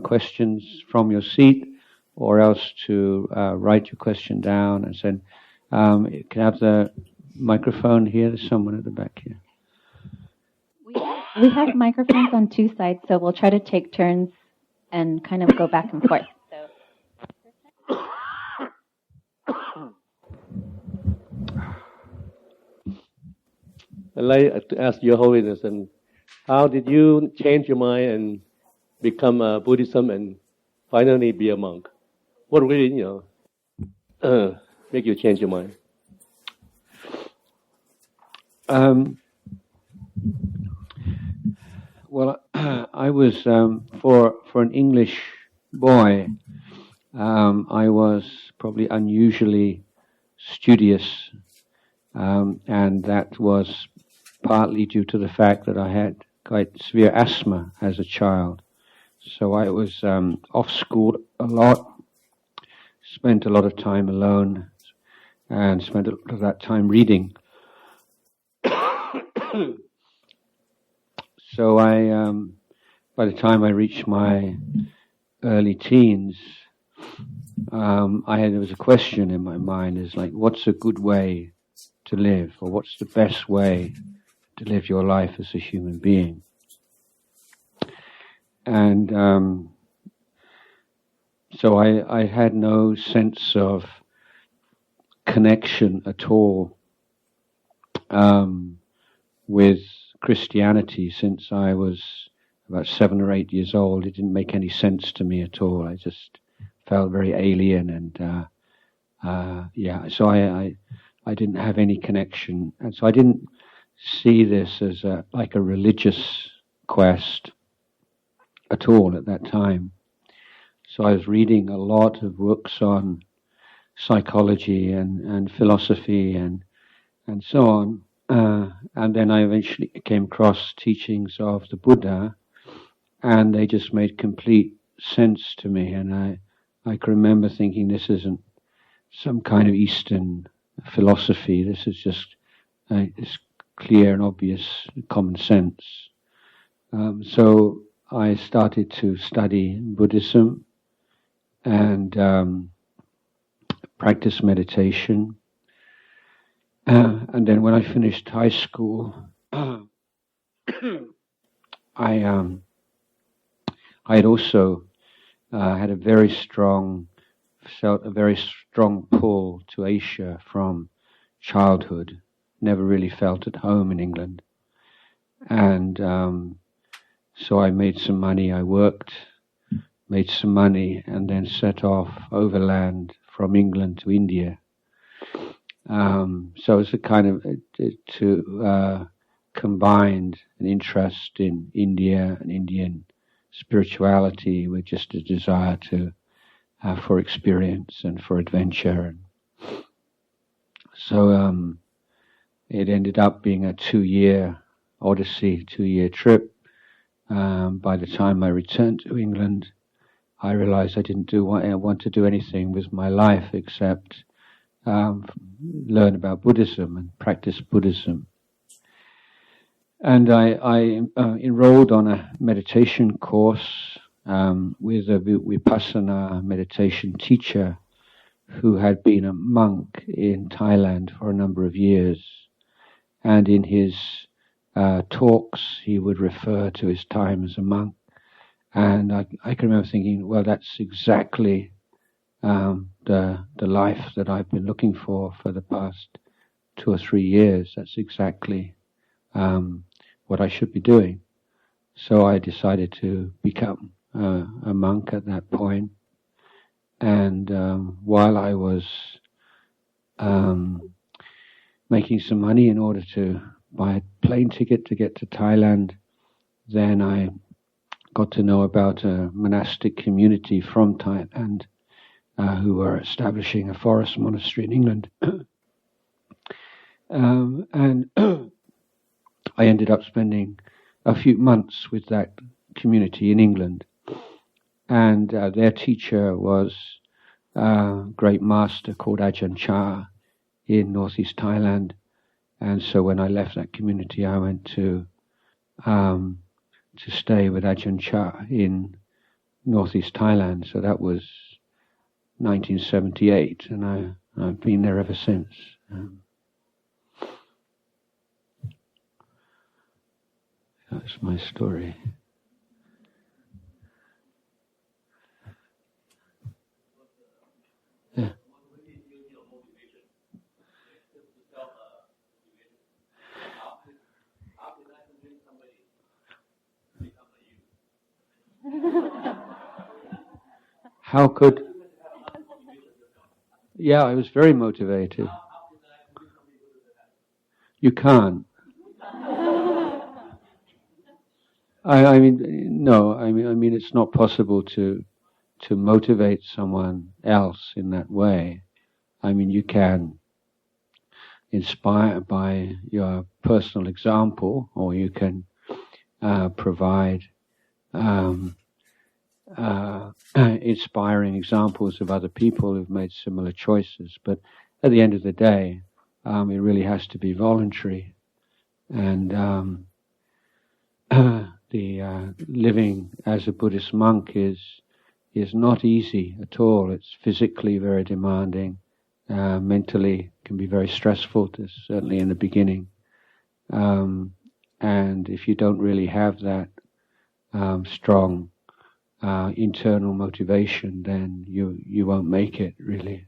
questions from your seat, or else to write your question down and send. You can have the microphone here. There's someone at the back here. We have microphones on two sides, so we'll try to take turns and kind of go back and forth. I'd like to ask Your Holiness, and how did you change your mind and become Buddhism and finally be a monk? What really, make you change your mind? Well, I was for an English boy. I was probably unusually studious, and that was partly due to the fact that I had quite severe asthma as a child. So I was off school a lot, spent a lot of time alone, and spent a lot of that time reading. So by the time I reached my early teens, there was a question in my mind: is like, what's a good way to live, or what's the best way to live your life as a human being? And so I had no sense of connection at all with Christianity since I was about 7 or 8 years old. It didn't make any sense to me at all. I just felt very alien, and so I didn't have any connection, and so I didn't see this as like a religious quest at all at that time. So I was reading a lot of books on psychology and philosophy and so on. And then I eventually came across teachings of the Buddha, and they just made complete sense to me. And I can remember thinking, this isn't some kind of Eastern philosophy. This is just it's clear and obvious common sense. So I started to study Buddhism and practice meditation. And then when I finished high school, I had also felt a very strong pull to Asia from childhood. Never really felt at home in England. And so I made some money. I worked, made some money, and then set off overland from England to India. So it's a kind of combined an interest in India and Indian spirituality with just a desire for experience and for adventure. So it ended up being a 2-year odyssey, 2-year trip. By the time I returned to England, I realized I didn't want to do anything with my life except learn about Buddhism and practice Buddhism. And I enrolled on a meditation course with a Vipassana meditation teacher who had been a monk in Thailand for a number of years. And in his talks, he would refer to his time as a monk. And I can remember thinking, well, that's exactly the life that I've been looking for the past 2 or 3 years. That's exactly what I should be doing. So I decided to become a monk at that point. And while I was making some money in order to buy a plane ticket to get to Thailand, then I got to know about a monastic community from Thailand who were establishing a forest monastery in England. And I ended up spending a few months with that community in England. And their teacher was a great master called Ajahn in northeast Thailand. And so when I left that community, I went to stay with Ajahn in northeast Thailand. So that was 1978, and I've been there ever since. That's my story. Yeah. How could... Yeah, I was very motivated. You can't. I mean, no. I mean, it's not possible to motivate someone else in that way. I mean, you can inspire by your personal example, or you can provide inspiring examples of other people who've made similar choices. But at the end of the day, it really has to be voluntary. And the living as a Buddhist monk is not easy at all. It's physically very demanding, mentally can be very stressful, certainly in the beginning. And if you don't really have that strong internal motivation, then you won't make it really.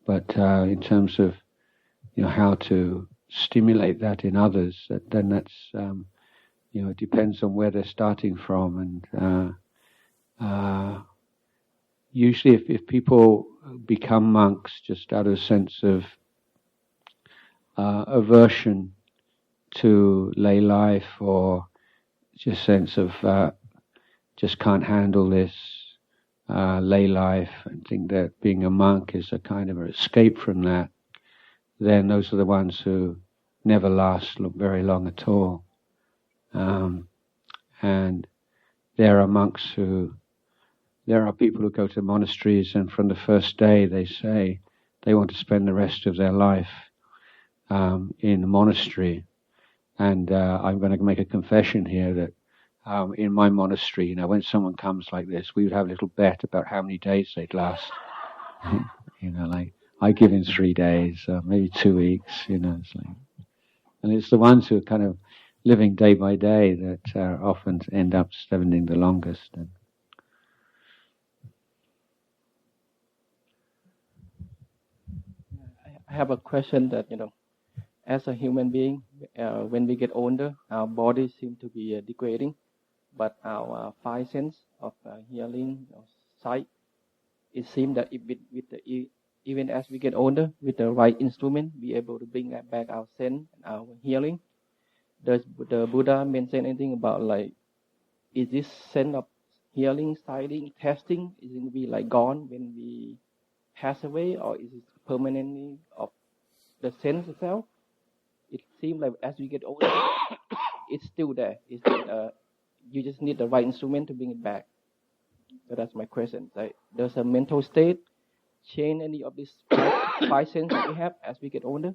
But in terms of how to stimulate that in others, then that's it depends on where they're starting from. And usually, if people become monks just out of a sense of aversion to lay life, or just sense of just can't handle this lay life, and think that being a monk is a kind of an escape from that, then those are the ones who never last very long at all. And there are people who go to monasteries, and from the first day they say they want to spend the rest of their life in a monastery. And I'm going to make a confession here that in my monastery, when someone comes like this, we would have a little bet about how many days they'd last. Like I give in 3 days, maybe 2 weeks. It's like, and it's the ones who are kind of living day by day that often end up spending the longest. I have a question that, as a human being, when we get older, our bodies seem to be degrading, but our five senses of hearing, of sight, it seems that even as we get older, with the right instrument, we are able to bring back our sense and our hearing. Does the Buddha mention anything about, like, is this sense of hearing, sighting, testing, is it going to be like gone when we pass away, or is it permanently of the sense itself? It seems like as we get older, it's still there. It's you just need the right instrument to bring it back. So that's my question. Like, does a mental state change any of these five senses that we have as we get older?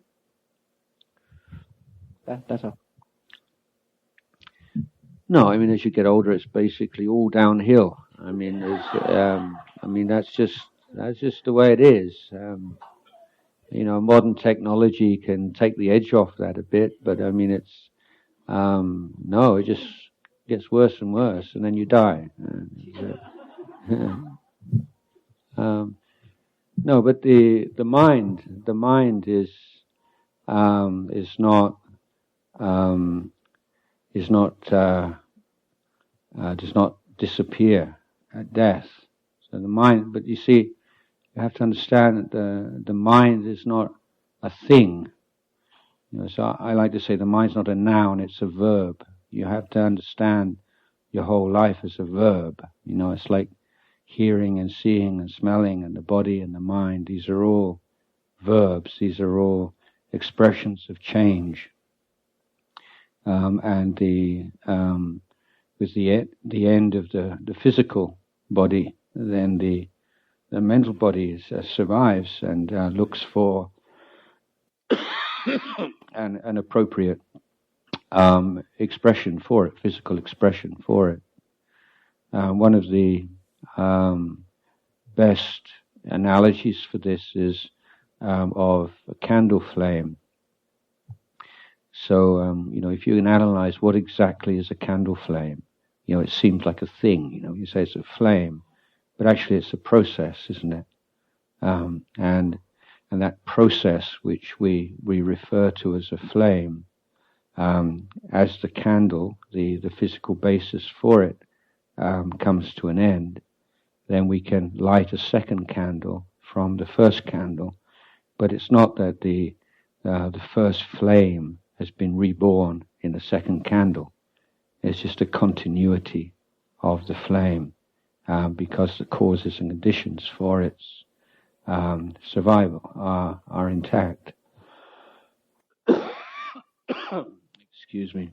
That's all. No, I mean, as you get older, it's basically all downhill. I mean, that's just the way it is. Modern technology can take the edge off that a bit, but I mean, it's no, it just gets worse and worse, and then you die. No, but the mind is not does not disappear at death. So the mind, but you see, you have to understand that the mind is not a thing. So I like to say the mind's not a noun; it's a verb. You have to understand your whole life as a verb. It's like hearing and seeing and smelling and the body and the mind. These are all verbs. These are all expressions of change. And with the end of the physical body, then the mental body survives and looks for an appropriate expression for it, physical expression for it. one of the best analogies for this is of a candle flame. So, if you can analyze what exactly is a candle flame, it seems like a thing, you say it's a flame, but actually it's a process, isn't it? And that process which we refer to as a flame, as the candle, the physical basis for it, comes to an end, then we can light a second candle from the first candle. But it's not that the first flame has been reborn in the second candle. It's just a continuity of the flame, because the causes and conditions for its survival are intact. Excuse me.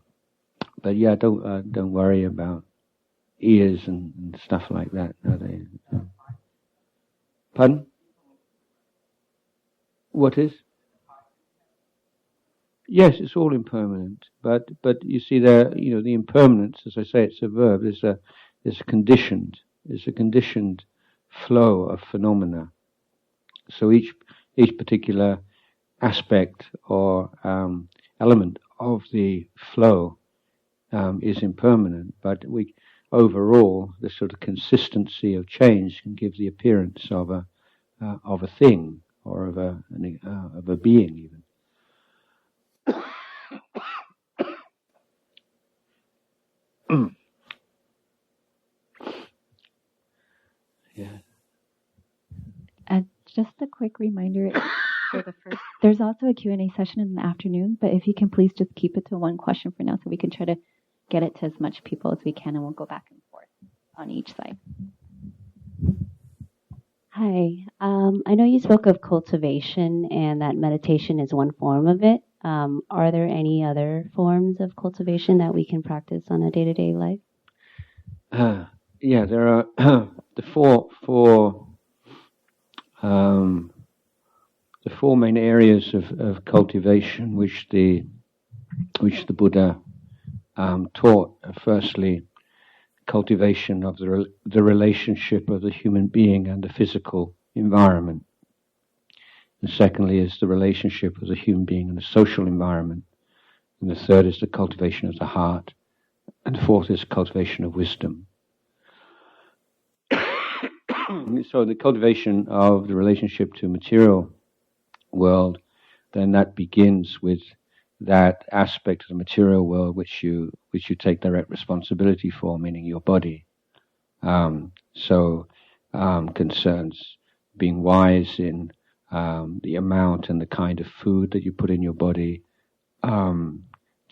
But yeah, don't worry about ears and stuff like that. No, pardon? What is? Yes, it's all impermanent. But you see there, the impermanence, as I say, it's a verb. It's a conditioned flow of phenomena. So each particular aspect or element of the flow is impermanent, but overall the sort of consistency of change can give the appearance of a thing or of a being even. Yeah. Just a quick reminder for the first. There's also a Q&A session in the afternoon, but if you can please just keep it to one question for now so we can try to get it to as much people as we can, and we'll go back and forth on each side. Hi. I know you spoke of cultivation and that meditation is one form of it. Are there any other forms of cultivation that we can practice on a day-to-day life? Yeah, there are the four main areas of cultivation which the Buddha taught. Firstly, cultivation of the relationship of the human being and the physical environment. And secondly is the relationship of the human being and the social environment. And the third is the cultivation of the heart. And the fourth is cultivation of wisdom. So the cultivation of the relationship to material world, then that begins with that aspect of the material world which you take direct responsibility for, meaning your body. Concerns being wise in the amount and the kind of food that you put in your body,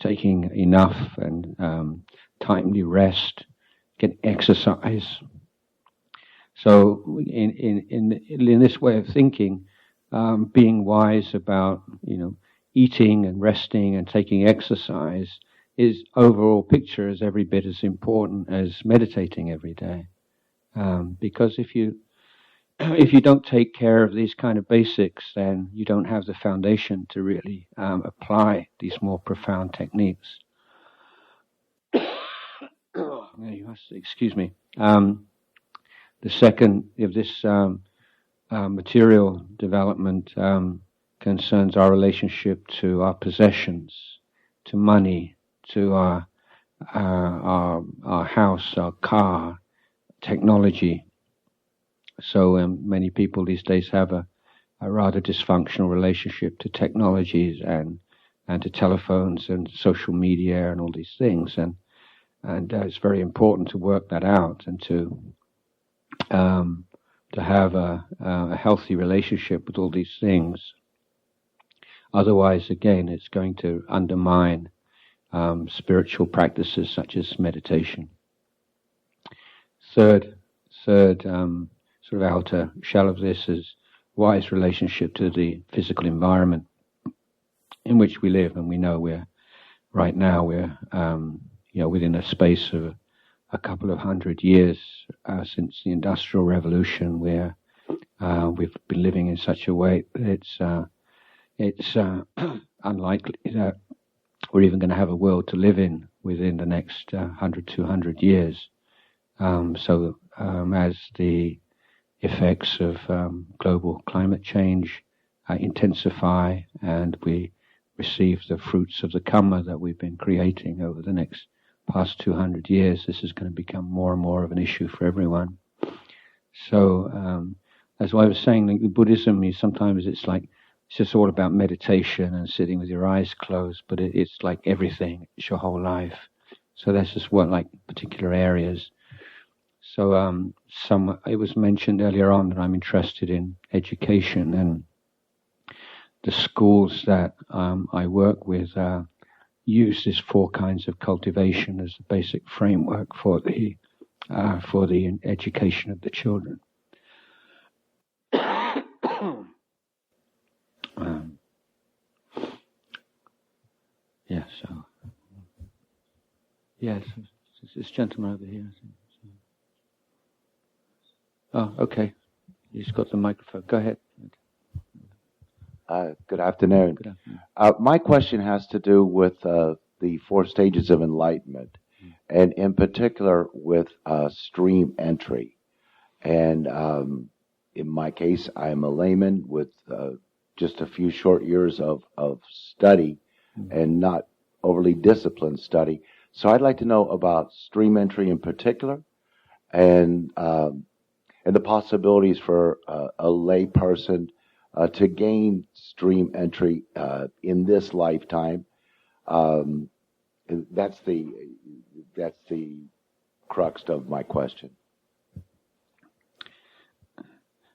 taking enough and timely rest, getting exercise. So in this way of thinking, being wise about eating and resting and taking exercise is overall picture is every bit as important as meditating every day. Because if you don't take care of these kind of basics, then you don't have the foundation to really apply these more profound techniques. Excuse me. The second of this material development concerns our relationship to our possessions, to money, to our house, our car, technology. So many people these days have a rather dysfunctional relationship to technologies and to telephones and social media and all these things, and it's very important to work that out and to have a healthy relationship with all these things. Otherwise, again, it's going to undermine spiritual practices such as meditation. Third sort of outer shell of this is wise relationship to the physical environment in which we live, and we know we're within a space of a couple of 100 years since the Industrial Revolution, where we've been living in such a way that it's unlikely that we're even going to have a world to live in within the next 100, 200 years. As the effects of global climate change intensify and we receive the fruits of the karma that we've been creating over the past 200 years, this is going to become more and more of an issue for everyone. So, as I was saying, like, Buddhism is sometimes it's just all about meditation and sitting with your eyes closed, but it's like everything. It's your whole life. So that's just particular areas. So it was mentioned earlier on that I'm interested in education, and the schools that I work with use these 4 kinds of cultivation as the basic framework for the education of the children. Yes, this gentleman over here. I think. Oh, okay. He's got the microphone. Go ahead. Good afternoon. Good afternoon. My question has to do with the 4 stages of enlightenment, and in particular with stream entry. And in my case, I am a layman with just a few short years of study and not overly disciplined study. So I'd like to know about stream entry in particular, and the possibilities for a lay person to gain stream entry in this lifetime. That's the crux of my question.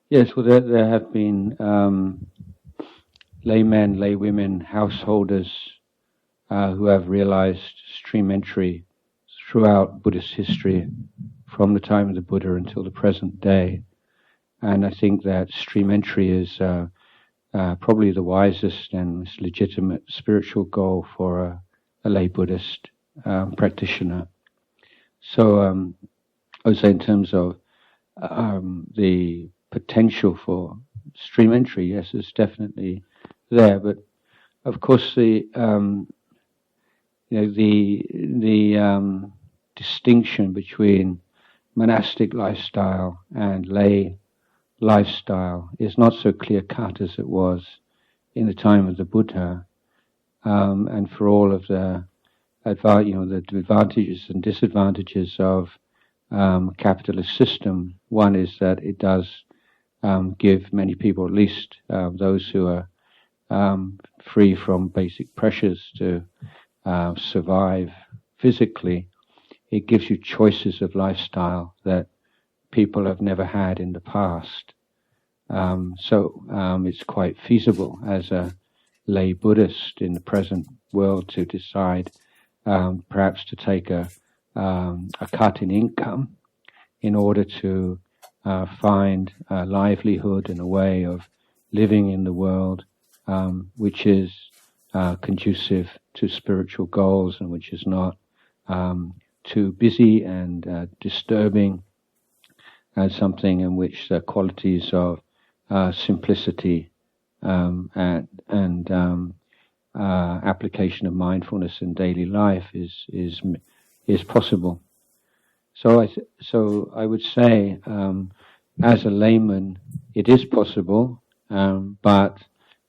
Yes, well, there have been laymen, laywomen, householders who have realized stream entry throughout Buddhist history, from the time of the Buddha until the present day. And I think that stream entry is probably the wisest and most legitimate spiritual goal for a lay Buddhist practitioner. So I would say in terms of the potential for stream entry, yes, it's definitely there. But of course, the distinction between monastic lifestyle and lay lifestyle is not so clear-cut as it was in the time of the Buddha, and for all of the advantages and disadvantages of a capitalist system. One is that it does give many people, at least those who are free from basic pressures to survive physically, it gives you choices of lifestyle that people have never had in the past. So it's quite feasible as a lay Buddhist in the present world to decide perhaps to take a cut in income in order to find a livelihood and a way of living in the world which is conducive to spiritual goals and which is not too busy and disturbing, as something in which the qualities of simplicity and application of mindfulness in daily life is possible. So I would say, as a layman, it is possible, but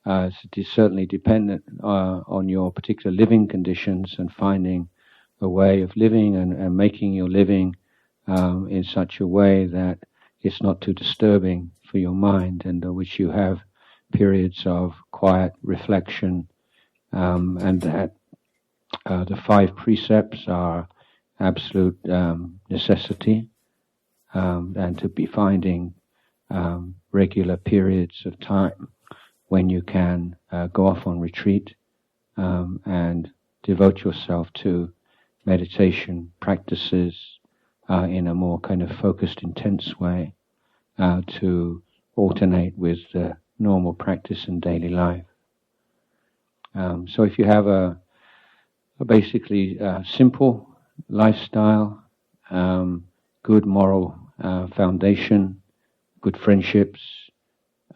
it is certainly dependent on your particular living conditions and finding a way of living and making your living in such a way that it's not too disturbing for your mind, and which you have periods of quiet reflection, and that the 5 precepts are absolute necessity, and to be finding regular periods of time when you can go off on retreat and devote yourself to meditation practices in a more kind of focused, intense way, to alternate with the normal practice in daily life. So if you have a basically simple lifestyle, good moral foundation, good friendships,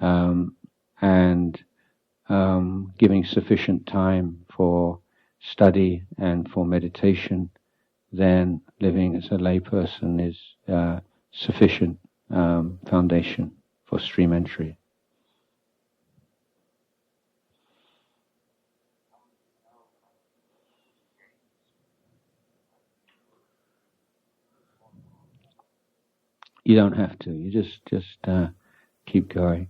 and giving sufficient time for study and for meditation, then living as a lay person sufficient foundation for stream entry. You don't have to. You just keep going.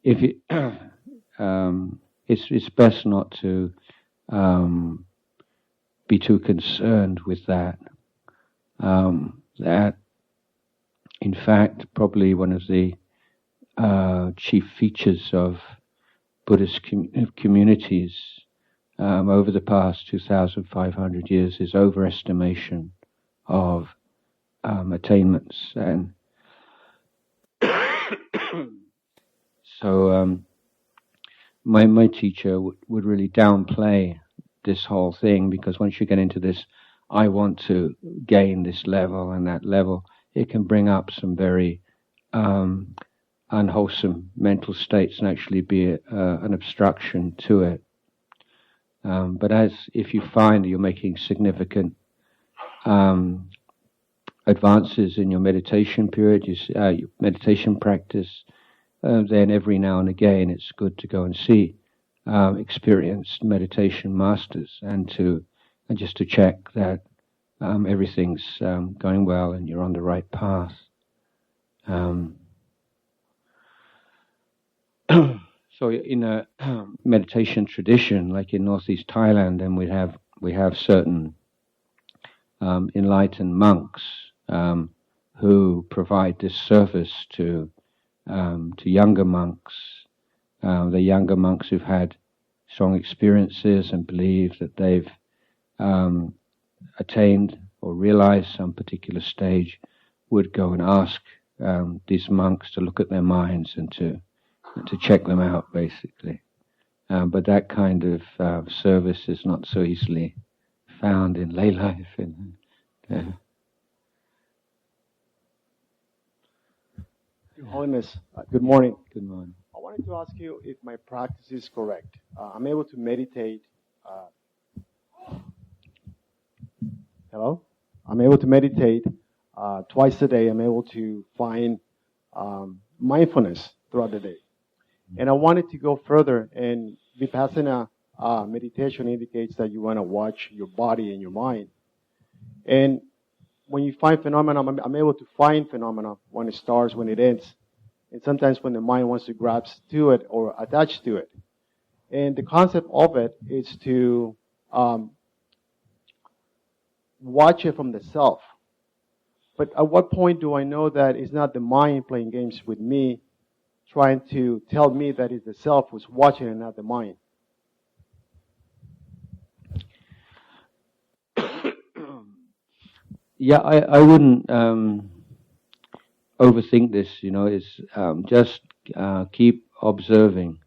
If you, it's best not to be too concerned with that. That, in fact, probably one of the chief features of Buddhist communities over the past 2,500 years is overestimation of attainments, and so my teacher would really downplay this whole thing, because once you get into this, I want to gain this level and that level, it can bring up some very unwholesome mental states and actually be an obstruction to it. But if you find that you're making significant advances in your meditation period, your meditation practice, then every now and again it's good to go and see experienced meditation masters and just to check that everything's going well and you're on the right path. So in a meditation tradition, like in northeast Thailand, then we have certain enlightened monks who provide this service to younger monks. The younger monks who've had strong experiences and believe that they've attained or realized some particular stage would go and ask these monks to look at their minds and to check them out, basically. But that kind of service is not so easily found in lay life. Your Holiness, good morning. Good morning. I wanted to ask you if my practice is correct. I'm able to meditate. Hello? I'm able to meditate twice a day. I'm able to find mindfulness throughout the day. And I wanted to go further, and Vipassana meditation indicates that you want to watch your body and your mind. And when you find phenomena, I'm able to find phenomena when it starts, when it ends. And sometimes when the mind wants to grasp to it or attach to it. And the concept of it is to watch it from the self. But at what point do I know that it's not the mind playing games with me, trying to tell me that it's the self who's watching and not the mind? Yeah, I wouldn't overthink this. It's just keep observing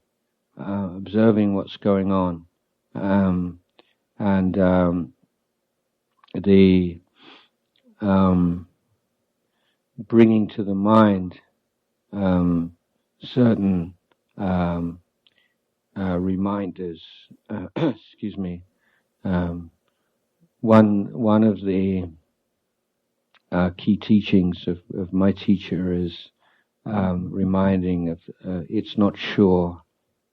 what's going on, and the bringing to the mind certain reminders. Excuse me. One of the key teachings of my teacher is reminding of it's not sure,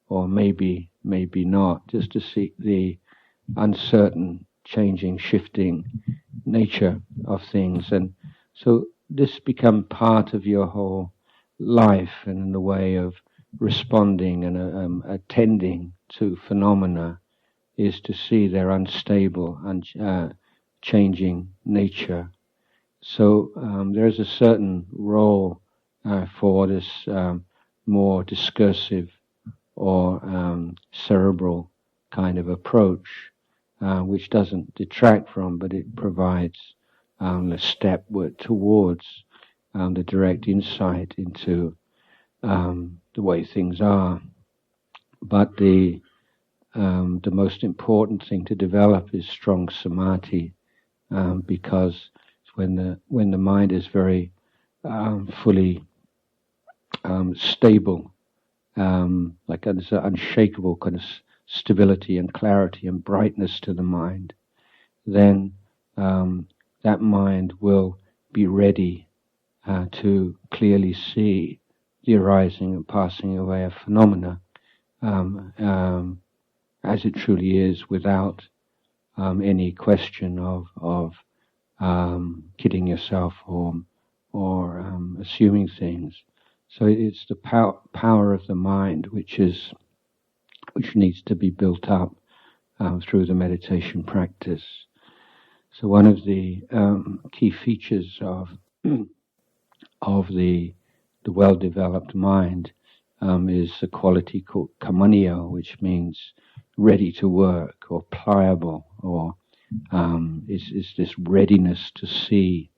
or maybe not, just to see the uncertain, changing, shifting nature of things. And so this become part of your whole life, and in the way of responding and attending to phenomena is to see their unstable and changing nature. So there's a certain role for this more discursive or cerebral kind of approach, which doesn't detract from, but it provides a step towards the direct insight into the way things are. But the most important thing to develop is strong samadhi, because when the mind is very fully stable, like there's an unshakable kind of stability and clarity and brightness to the mind, then that mind will be ready to clearly see the arising and passing away of phenomena as it truly is, without any question of kidding yourself or assuming things. So it's the power of the mind which needs to be built up through the meditation practice. So one of the key features of the well-developed mind is a quality called kamanyo, which means ready to work or pliable, or is this readiness to see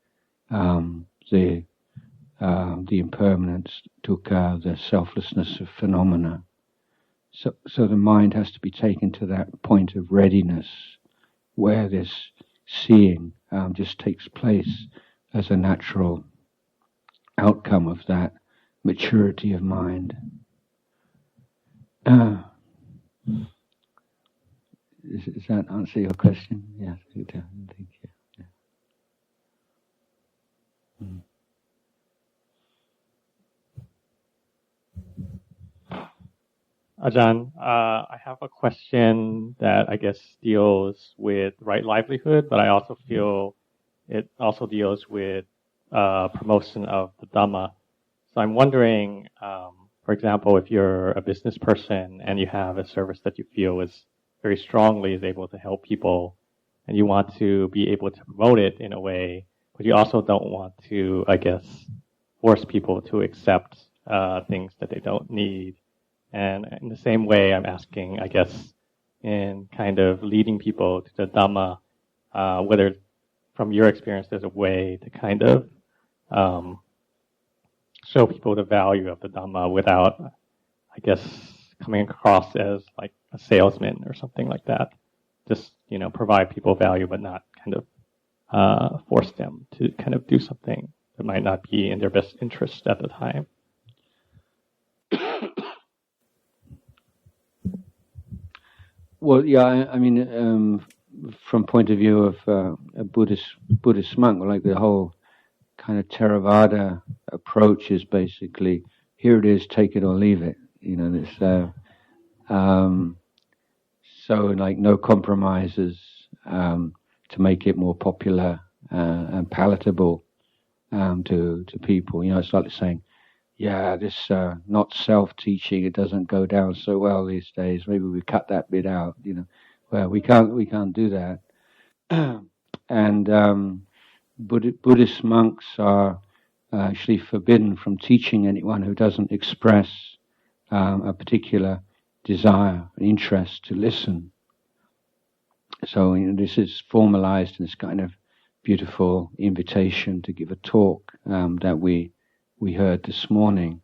the impermanence, dukkha, the selflessness of phenomena. So the mind has to be taken to that point of readiness where this seeing just takes place as a natural outcome of that maturity of mind. Does that answer your question? Yes, thank you. Yeah. Ajahn, I have a question that I guess deals with right livelihood, but I also feel it also deals with promotion of the Dhamma. So I'm wondering, for example, if you're a business person and you have a service that you feel is very strongly is able to help people, and you want to be able to promote it in a way, but you also don't want to, I guess, force people to accept things that they don't need. And in the same way, I'm asking, I guess, in kind of leading people to the Dhamma, whether from your experience there's a way to kind of show people the value of the Dhamma without, I guess, coming across as like a salesman or something like that. Just, provide people value, but not kind of force them to kind of do something that might not be in their best interest at the time. Well, yeah, I mean, from point of view of a Buddhist monk, like the whole kind of Theravada approach is basically, here it is, take it or leave it. So like no compromises to make it more popular and palatable to people. It's like saying, yeah, this not self-teaching, it doesn't go down so well these days. Maybe we cut that bit out. Well, we can't do that. And Buddhist monks are actually forbidden from teaching anyone who doesn't express a particular desire, an interest to listen. So this is formalized in this kind of beautiful invitation to give a talk that we heard this morning.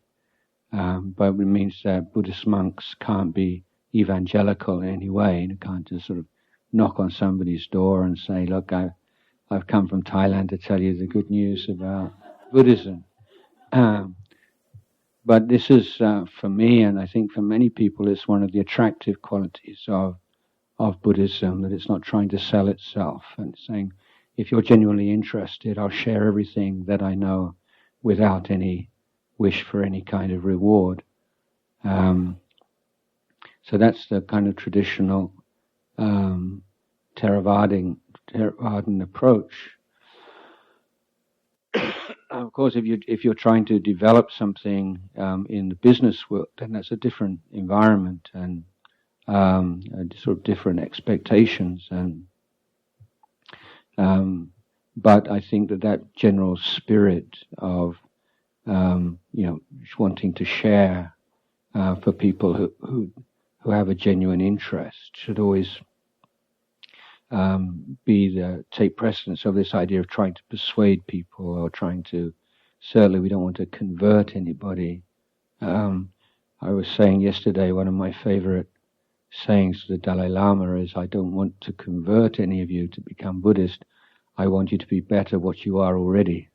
But it means that Buddhist monks can't be evangelical in any way. They can't just sort of knock on somebody's door and say, look, I've come from Thailand to tell you the good news about Buddhism. But this is, for me, and I think for many people, it's one of the attractive qualities of Buddhism, that it's not trying to sell itself and saying, if you're genuinely interested, I'll share everything that I know without any wish for any kind of reward. So that's the kind of traditional Theravadan approach. Of course, if you're trying to develop something in the business world, then that's a different environment and sort of different expectations. But I think that general spirit of wanting to share for people who have a genuine interest should always take precedence of this idea of trying to persuade people or trying to. Certainly, we don't want to convert anybody. I was saying yesterday, one of my favorite sayings to the Dalai Lama is, I don't want to convert any of you to become Buddhist. I want you to be better what you are already.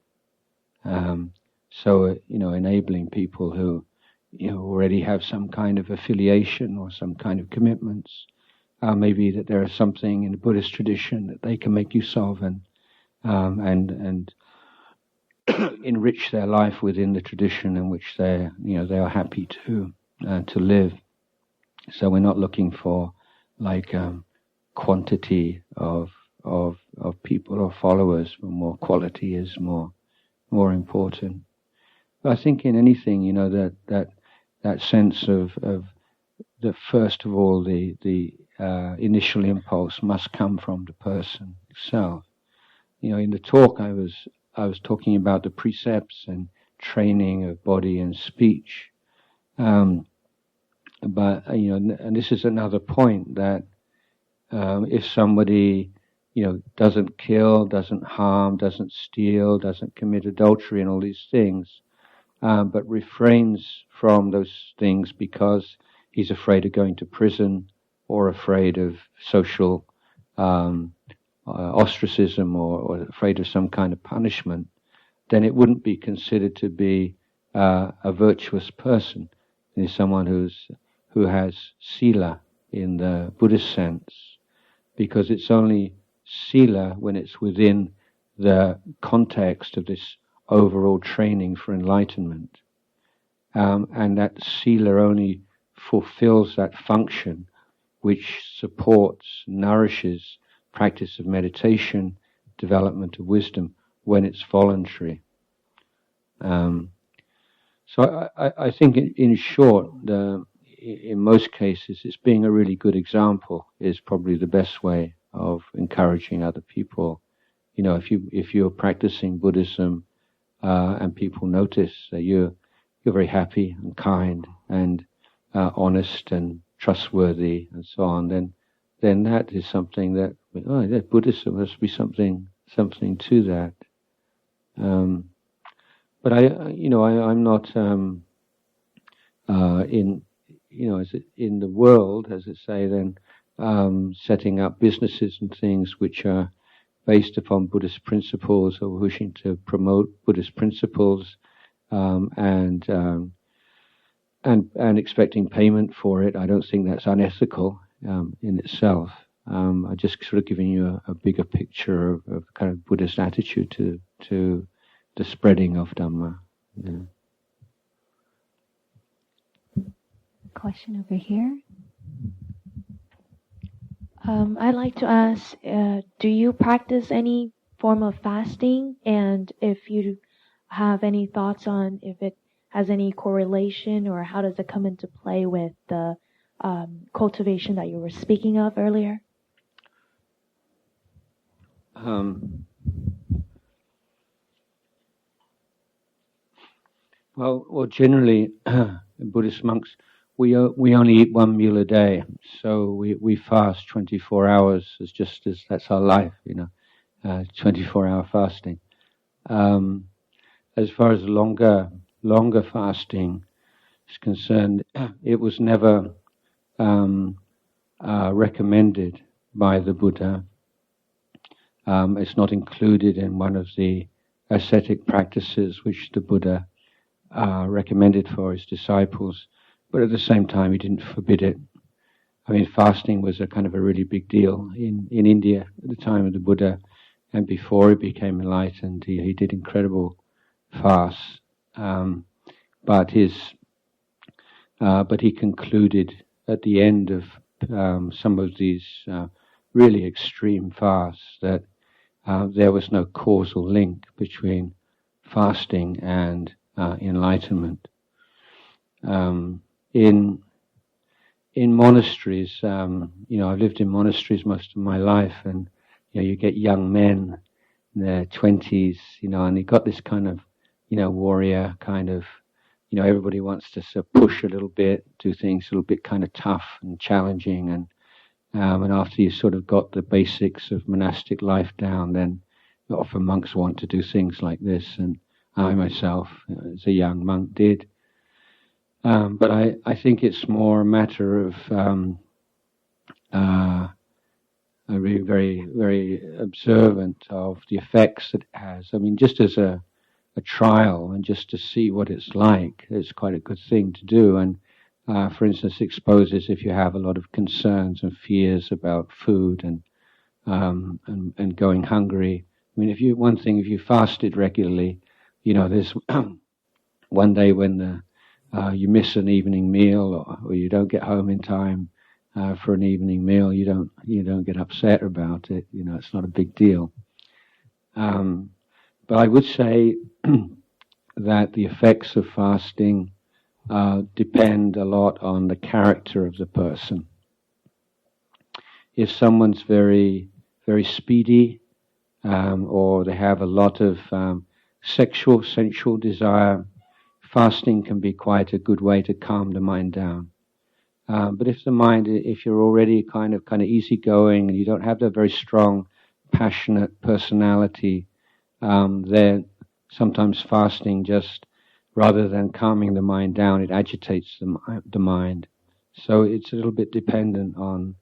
So, enabling people who, already have some kind of affiliation or some kind of commitments. Maybe that there is something in the Buddhist tradition that they can make use of and enrich their life within the tradition in which they are happy to live. So we're not looking for like quantity of people or followers, but more quality is more important. But I think in anything, that sense of that first of all the initial impulse must come from the person itself. In the talk I was talking about the precepts and training of body and speech. But and this is another point that if somebody doesn't kill, doesn't harm, doesn't steal, doesn't commit adultery and all these things, but refrains from those things because he's afraid of going to prison or afraid of social ostracism or afraid of some kind of punishment, then it wouldn't be considered to be a virtuous person. It is someone who has sila in the Buddhist sense, because it's only sila when it's within the context of this overall training for enlightenment. And that sila only fulfills that function which supports, nourishes practice of meditation, development of wisdom, when it's voluntary. So I think in short, in most cases, it's being a really good example is probably the best way of encouraging other people. If you're practicing Buddhism and people notice that you're very happy and kind and honest and trustworthy and so on, then that is something that that Buddhism must be something to that. But I'm not in the world, as it say, then setting up businesses and things which are based upon Buddhist principles or wishing to promote Buddhist principles and expecting payment for it. I don't think that's unethical in itself. I'm just sort of giving you a bigger picture of kind of Buddhist attitude to the spreading of Dhamma. Yeah. Question over here. I'd like to ask, do you practice any form of fasting? And if you have any thoughts on if it has any correlation or how does it come into play with the cultivation that you were speaking of earlier? Well, generally, Buddhist monks, we only eat one meal a day, so we fast 24 hours as that's our life, 24-hour fasting. As far as longer fasting is concerned, it was never recommended by the Buddha. It's not included in one of the ascetic practices which the Buddha recommended for his disciples, but at the same time he didn't forbid it. I mean, fasting was a kind of a really big deal in India at the time of the Buddha, and before he became enlightened, he did incredible fasts. But he concluded at the end of some of these really extreme fasts that there was no causal link between fasting and enlightenment. In monasteries, I've lived in monasteries most of my life, and you get young men in their 20s, and they got this kind of, warrior kind of, everybody wants to sort of push a little bit, do things a little bit kind of tough and challenging, and after you sort of got the basics of monastic life down, then often monks want to do things like this, and I myself, as a young monk, did. But I think it's more a matter of very, very, very observant of the effects that it has. I mean, just as a trial and just to see what it's like, it's quite a good thing to do. And for instance, exposes if you have a lot of concerns and fears about food and going hungry. I mean, if you fasted regularly, there's one day when you miss an evening meal or you don't get home in time for an evening meal, you don't get upset about it. It's not a big deal. But I would say that the effects of fasting depend a lot on the character of the person. If someone's very, very speedy, or they have a lot of sensual desire, fasting can be quite a good way to calm the mind down. But if you're already kind of easygoing and you don't have that very strong, passionate personality, then sometimes fasting just, rather than calming the mind down, it agitates the mind. So it's a little bit dependent on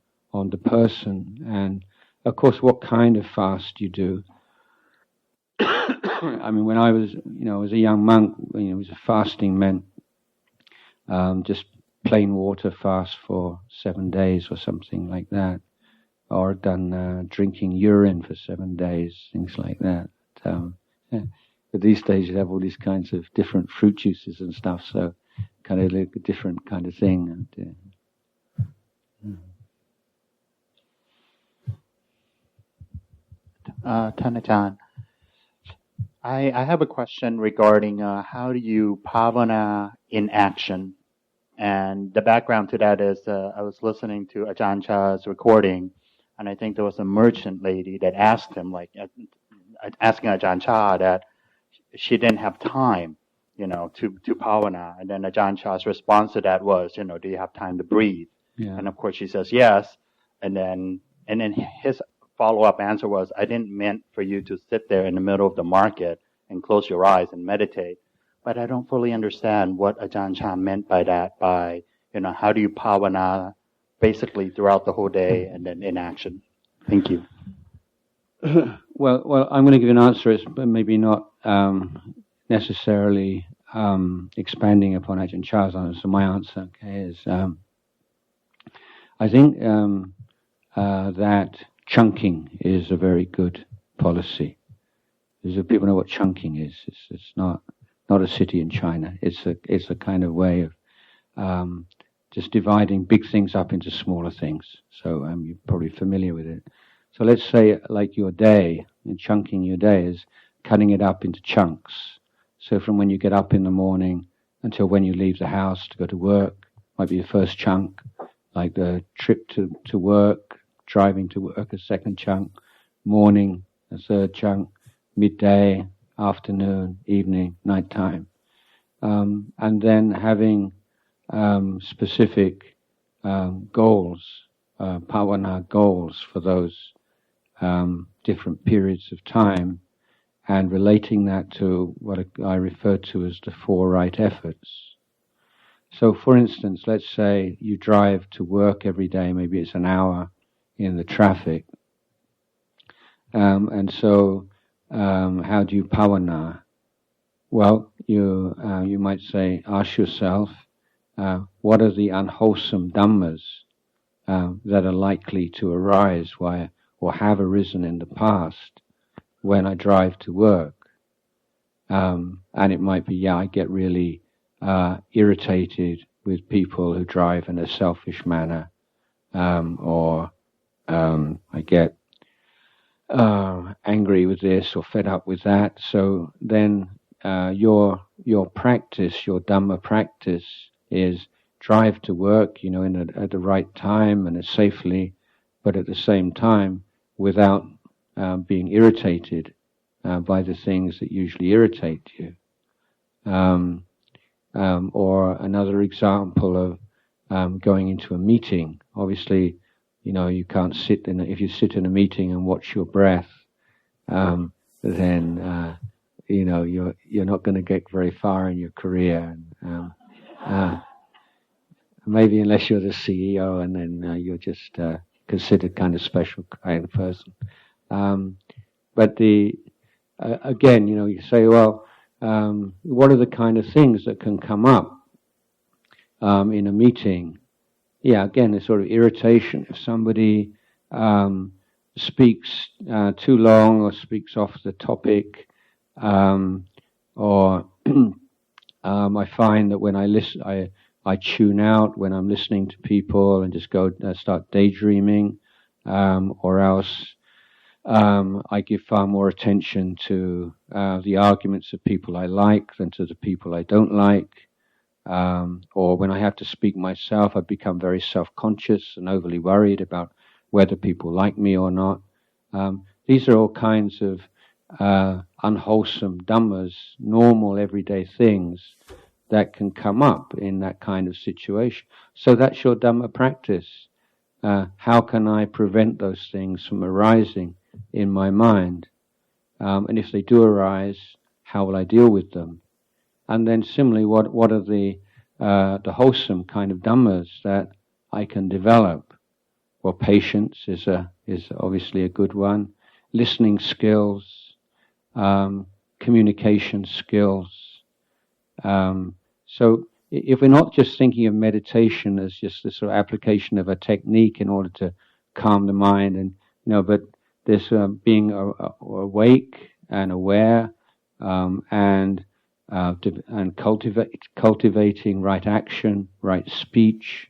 the person, and of course what kind of fast you do. I mean, when I was a young monk, fasting meant just plain water fast for 7 days or something like that, or done drinking urine for 7 days, things like that. But these days you have all these kinds of different fruit juices and stuff, so kind of like a different kind of thing.ท่านอาจารย์ I have a question regarding how do you pavana in action, and the background to that is I was listening to Ajahn Chah's recording, and I think there was a merchant lady that asked him, asking Ajahn Chah that she didn't have time, to pavana, and then Ajahn Chah's response to that was, do you have time to breathe? Yeah. And of course she says yes, and then his follow-up answer was, I didn't meant for you to sit there in the middle of the market and close your eyes and meditate. But I don't fully understand what Ajahn Chah meant by that, how do you pavana basically throughout the whole day and then in action? Thank you. Well, I'm going to give an answer, but maybe not necessarily expanding upon Ajahn Chah's answer. So my answer, is I think that chunking is a very good policy. People know what chunking is. It's not a city in China. It's a kind of way of just dividing big things up into smaller things. So you're probably familiar with it. So let's say like your day, and chunking your day is cutting it up into chunks. So from when you get up in the morning until when you leave the house to go to work, might be the first chunk, like the trip to work, driving to work, a second chunk, morning, a third chunk, midday, afternoon, evening, nighttime. And then having specific goals, pavana goals for those different periods of time, and relating that to what I refer to as the 4 right efforts. So for instance, let's say you drive to work every day, maybe it's an hour in the traffic. And so how do you pavana? Well, you might say, ask yourself, what are the unwholesome dhammas that are likely to arise or have arisen in the past when I drive to work? And it might be, I get really irritated with people who drive in a selfish manner, or I get angry with this or fed up with that. So then your practice, your Dhamma practice, is drive to work, at the right time and safely, but at the same time without being irritated by the things that usually irritate you. Or another example of going into a meeting. Obviously, you can't if you sit in a meeting and watch your breath, then you're not going to get very far in your career. Maybe unless you're the CEO, and then you're just considered kind of special kind of person. But again, you say, well, what are the kind of things that can come up in a meeting? Yeah, again, a sort of irritation. If somebody speaks too long or speaks off the topic, or I find that when I listen, I tune out when I'm listening to people and just go start daydreaming, or else I give far more attention to the arguments of people I like than to the people I don't like. Or when I have to speak myself, I become very self-conscious and overly worried about whether people like me or not. These are all kinds of unwholesome dhammas, normal everyday things that can come up in that kind of situation. So that's your Dhamma practice. How can I prevent those things from arising in my mind? And if they do arise, how will I deal with them? And then similarly, what are the wholesome kind of dhammas that I can develop? Well, patience is obviously a good one. Listening skills, communication skills. So if we're not just thinking of meditation as just the sort of application of a technique in order to calm the mind, and but there's being awake and aware, and cultivating right action, right speech,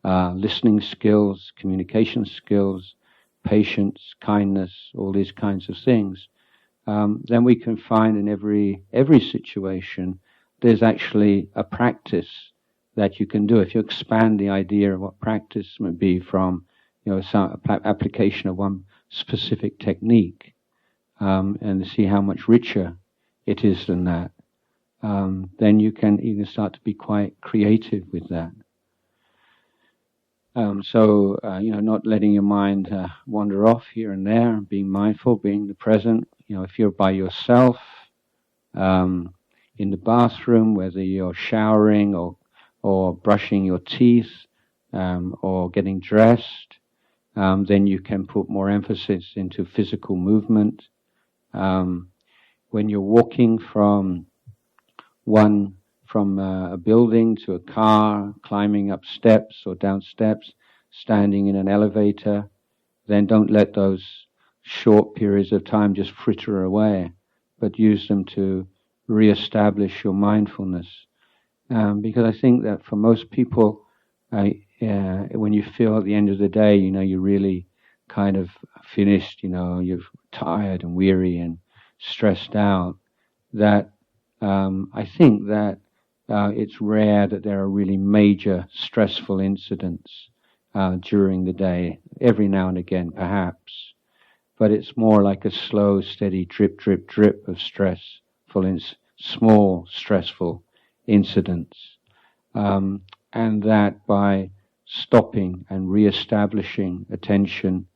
listening skills, communication skills, patience, kindness, all these kinds of things. Then we can find in every situation there's actually a practice that you can do. If you expand the idea of what practice would be from some application of one specific technique, and see how much richer it is than that, then you can even start to be quite creative with that. So not letting your mind wander off here and there, and being mindful, being the present. If you're by yourself, in the bathroom, whether you're showering or brushing your teeth, or getting dressed, then you can put more emphasis into physical movement. When you're walking from a building to a car, climbing up steps or down steps, standing in an elevator, then don't let those short periods of time just fritter away, but use them to re-establish your mindfulness. Because I think that for most people, when you feel at the end of the day, you're really kind of finished, you're tired and weary and stressed out, that I think that it's rare that there are really major stressful incidents during the day, every now and again perhaps, but it's more like a slow, steady drip, drip, drip of small stressful incidents, and that by stopping and re-establishing attention,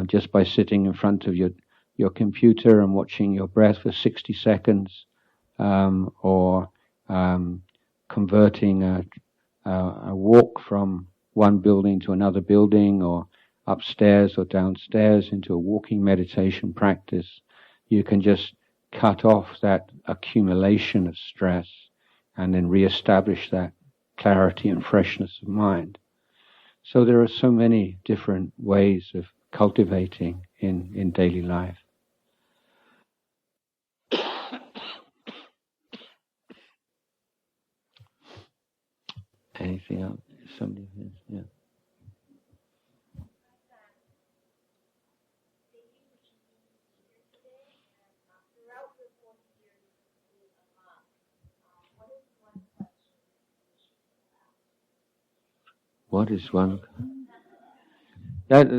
just by sitting in front of your computer and watching your breath for 60 seconds, or converting a walk from one building to another building, or upstairs or downstairs into a walking meditation practice, you can just cut off that accumulation of stress and then re-establish that clarity and freshness of mind. So there are so many different ways of cultivating in daily life. Anything else? Somebody? Yeah. What is one? That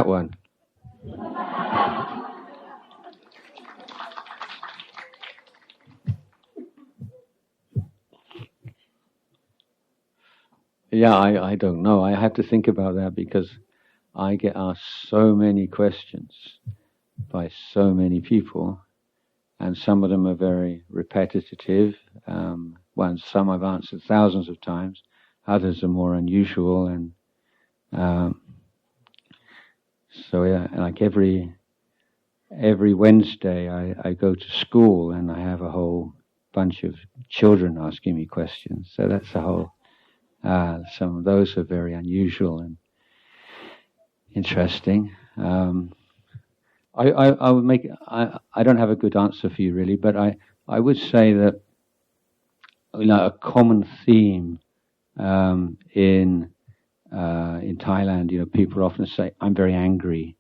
one. Yeah, I don't know. I have to think about that because I get asked so many questions by so many people, and some of them are very repetitive. Some I've answered thousands of times. Others are more unusual, and so yeah, like every Wednesday I go to school and I have a whole bunch of children asking me questions. So that's a whole. Some of those are very unusual and interesting. I would make. I don't have a good answer for you really, but I would say that a common theme in Thailand, people often say, "I'm very angry.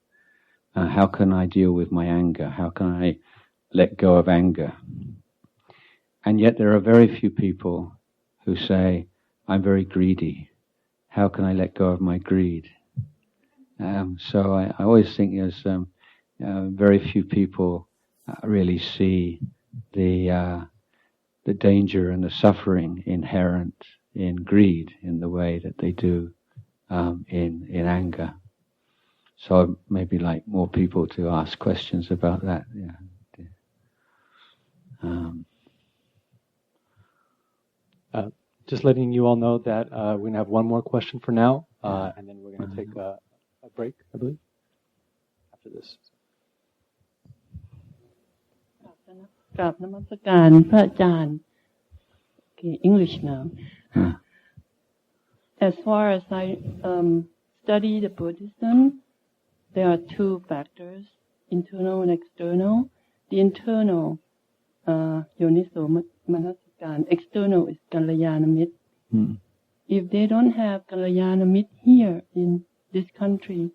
How can I deal with my anger? How can I let go of anger?" And yet there are very few people who say, "I'm very greedy. How can I let go of my greed?" So I always think there's very few people really see the danger and the suffering inherent in greed in the way that they do in anger. So I'd maybe like more people to ask questions about that. Yeah. Just letting you all know that we're going to have one more question for now, and then we're going to take a break, I believe, after this. กราบนมัสการพระอาจารย์ Okay, English now. As far as I study the Buddhism, there are two factors, internal and external. The internal, yoniso manasikan. External is Kalyanamit. If they don't have Kalyanamit here in this country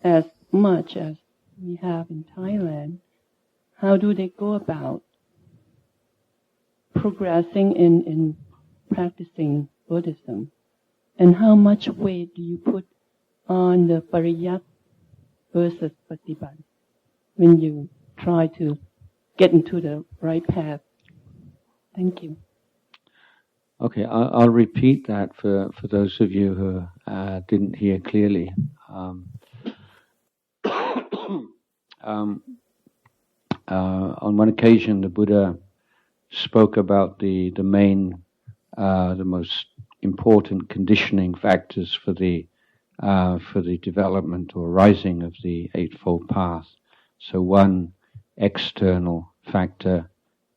as much as we have in Thailand, how do they go about progressing in practicing Buddhism? And how much weight do you put on the pariyat versus patibat when you try to get into the right path? Thank you. Okay, I'll repeat that for those of you who didn't hear clearly. On one occasion, the Buddha spoke about the main, the most important conditioning factors for the development or rising of the Eightfold Path. So one external factor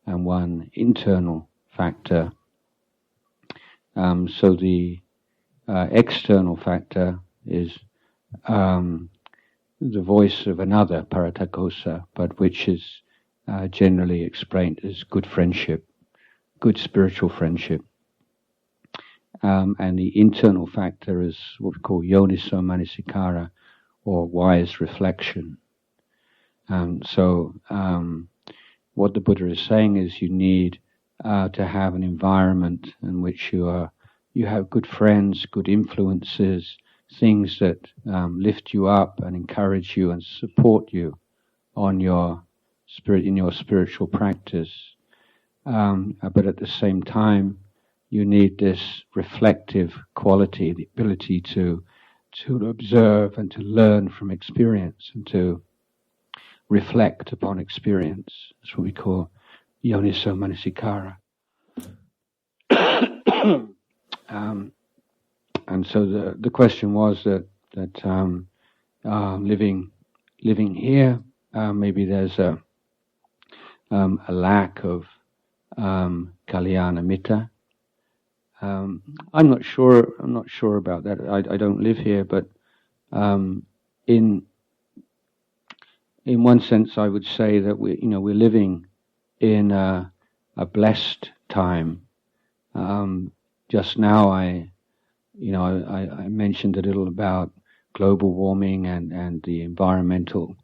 and one internal factor. So the external factor is the voice of another, paratakosa, but which is generally explained as good friendship, good spiritual friendship. And the internal factor is what we call yoniso manasikara, or wise reflection. So what the Buddha is saying is you need to have an environment in which you have good friends, good influences, things that lift you up and encourage you and support you on your in your spiritual practice. But at the same time, you need this reflective quality, the ability to observe and to learn from experience and to reflect upon experience. That's what we call yoniso manasikara. And so the question was that living here, maybe there's a lack of Kalyanamitta. I'm not sure about that. I don't live here, but in one sense, I would say that we're living in a blessed time. Just now, I mentioned a little about global warming and the environmental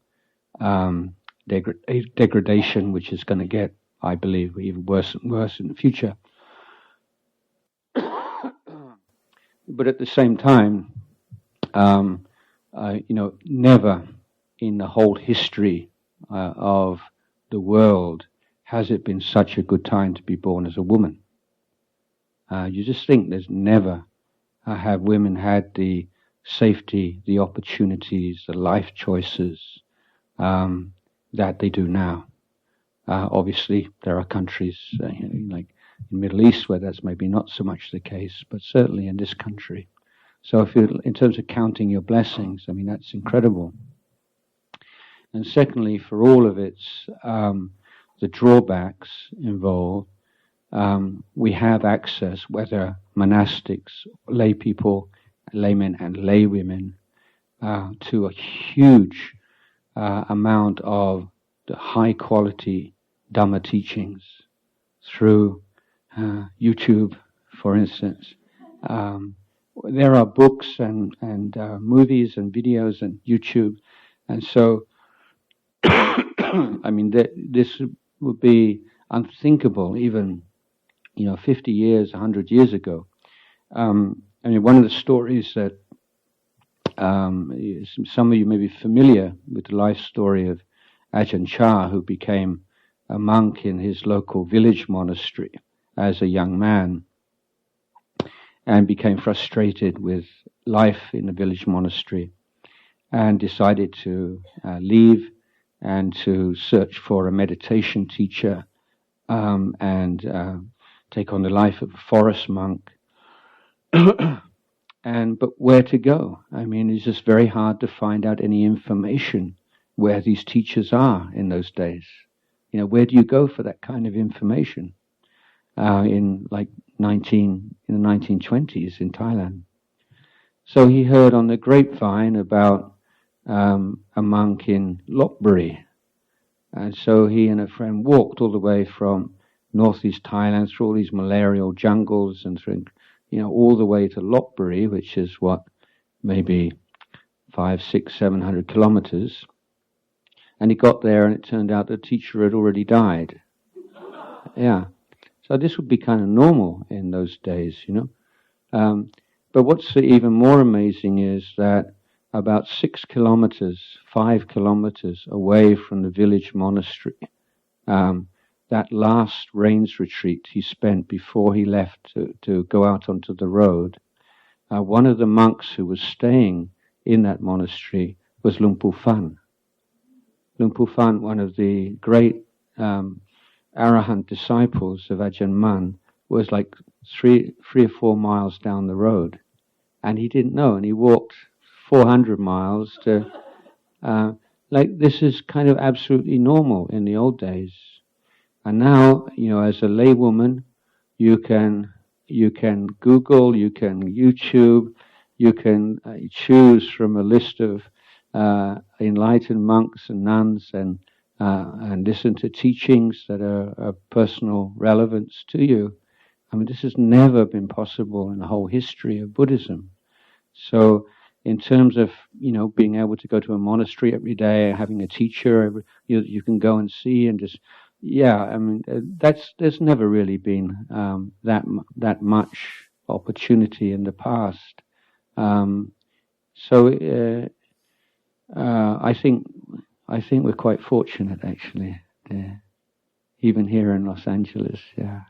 degradation, which is going to get, I believe, even worse and worse in the future. But at the same time, never in the whole history of the world has it been such a good time to be born as a woman. You just think there's never have women had the safety, the opportunities, the life choices that they do now. Obviously, there are countries like in the Middle East where that's maybe not so much the case, but certainly in this country. So in terms of counting your blessings, I mean, that's incredible. And secondly, for all of its the drawbacks involved, we have access, whether monastics, lay people, laymen and lay women, to a huge amount of the high quality Dhamma teachings through YouTube, for instance. There are books and movies and videos and YouTube, and so I mean this would be unthinkable even 50 years, 100 years ago. I mean, one of the stories that some of you may be familiar with the life story of Ajahn, who became a monk in his local village monastery as a young man and became frustrated with life in the village monastery and decided to leave and to search for a meditation teacher and take on the life of a forest monk. But where to go? I mean, it's just very hard to find out any information where these teachers are in those days. Where do you go for that kind of information? In the 1920s in Thailand. So he heard on the grapevine about a monk in Lopburi. And so he and a friend walked all the way from northeast Thailand through all these malarial jungles and through, all the way to Lopburi, which is maybe 500, 600, 700 kilometers. And he got there and it turned out the teacher had already died. Yeah. So this would be kind of normal in those days, But what's even more amazing is that about 6 kilometers, 5 kilometers away from the village monastery, that last rains retreat he spent before he left to go out onto the road, one of the monks who was staying in that monastery was Luang Pu Fan. Luang Pu Fan, one of the great Arahant disciples of Ajahn Mun, was like 3 or 4 miles down the road, and he didn't know, and he walked 400 miles to, this is kind of absolutely normal in the old days. And now, as a laywoman, you can Google, you can YouTube, you can choose from a list of enlightened monks and nuns and listen to teachings that are of personal relevance to you. I mean, this has never been possible in the whole history of Buddhism. So in terms of, being able to go to a monastery every day, having a teacher, you can go and see and just, I mean, there's never really been that much opportunity in the past. I think we're quite fortunate, actually, even here in Los Angeles. Yeah.